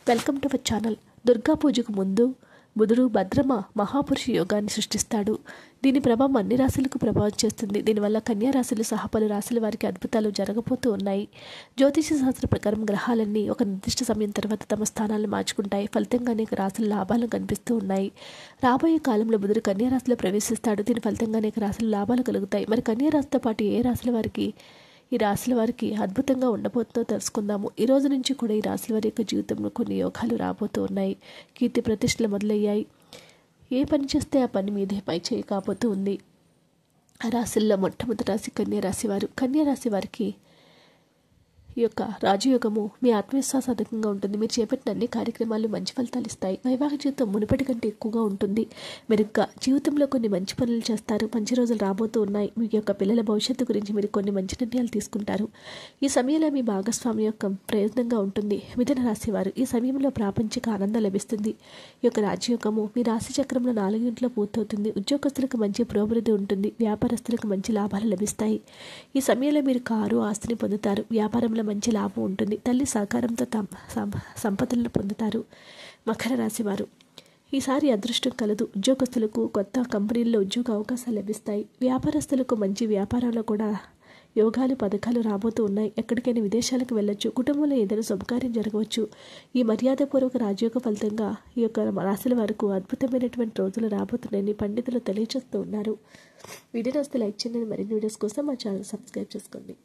Welcome to our channel. Durga పూజకు ముందు బుధుడు భద్రమ మహాపురుష యోగాన్ని సృష్టిస్తాడు. దీని ప్రభావం అన్ని రాశులకు ప్రభావం చేస్తుంది. దీనివల్ల కన్యా రాశులు సహా పలు రాశుల వారికి అద్భుతాలు జరగబోతూ ఉన్నాయి. జ్యోతిష శాస్త్ర ప్రకారం గ్రహాలన్నీ ఒక నిర్దిష్ట సమయం తర్వాత తమ స్థానాలను మార్చుకుంటాయి. ఫలితంగా అనేక రాశుల లాభాలు కనిపిస్తూ ఉన్నాయి. రాబోయే కాలంలో బుధుడు కన్యా రాశిలో ప్రవేశిస్తాడు. దీని ఫలితంగా అనేక రాశుల లాభాలు కలుగుతాయి. మరి కన్యా రాశితో పాటు ఈ రాశుల వారికి అద్భుతంగా ఉండబోతుందో తెలుసుకుందాము. ఈ రోజు నుంచి కూడా ఈ రాశుల వారి యొక్క జీవితంలో కొన్ని యోగాలు రాబోతూ ఉన్నాయి. కీర్తి ప్రతిష్టలు మొదలయ్యాయి. ఏ పని చేస్తే ఆ పని మీదే పై చేయి కాబోతూ ఉంది. ఆ రాశుల్లో మొట్టమొదటి రాశి కన్యా రాశి వారు. కన్యా రాశి వారికి ఈ యొక్క రాజయోగము మీ ఆత్మవిశ్వాసం అధికంగా ఉంటుంది. మీరు చేపట్టిన అన్ని కార్యక్రమాలు మంచి ఫలితాలు ఇస్తాయి. వైవాహిక జీవితం మునుపటి కంటే ఎక్కువగా ఉంటుంది. మెరుగ్గా జీవితంలో కొన్ని మంచి పనులు చేస్తారు. మంచి రోజులు రాబోతూ ఉన్నాయి. మీ యొక్క పిల్లల భవిష్యత్తు గురించి మీరు కొన్ని మంచి నిర్ణయాలు తీసుకుంటారు. ఈ సమయంలో మీ భాగస్వామి యొక్క ప్రయోజనంగా ఉంటుంది. మిథున రాశి వారు ఈ సమయంలో ప్రాపంచిక ఆనందం లభిస్తుంది. ఈ యొక్క రాజయోగము మీ రాశి చక్రంలో 4 ఇంట్లో పూర్తవుతుంది. ఉద్యోగస్తులకు మంచి పురోభివృద్ధి ఉంటుంది. వ్యాపారస్తులకు మంచి లాభాలు లభిస్తాయి. ఈ సమయంలో మీరు కారు ఆస్తిని పొందుతారు. వ్యాపారంలో మంచి లాభం ఉంటుంది. తల్లి సహకారంతో సంపదలను పొందుతారు. మకర రాశి వారు ఈసారి అదృష్టం కలదు. ఉద్యోగస్తులకు కొత్త కంపెనీల్లో ఉద్యోగ అవకాశాలు లభిస్తాయి. వ్యాపారస్తులకు మంచి వ్యాపారంలో కూడా యోగాలు పథకాలు రాబోతూ ఉన్నాయి. ఎక్కడికైనా విదేశాలకు వెళ్ళొచ్చు. కుటుంబంలో ఏదైనా శుభకార్యం జరగవచ్చు. ఈ మర్యాదపూర్వక రాజయోగ ఫలితంగా ఈ యొక్క రాశుల వరకు అద్భుతమైనటువంటి రోజులు రాబోతున్నాయని పండితులు తెలియజేస్తూ ఉన్నారు. వీడియో నచ్చితే లైక్ చేయండి. మరిన్ని వీడియోస్ కోసం మా ఛానల్ సబ్స్క్రైబ్ చేసుకోండి.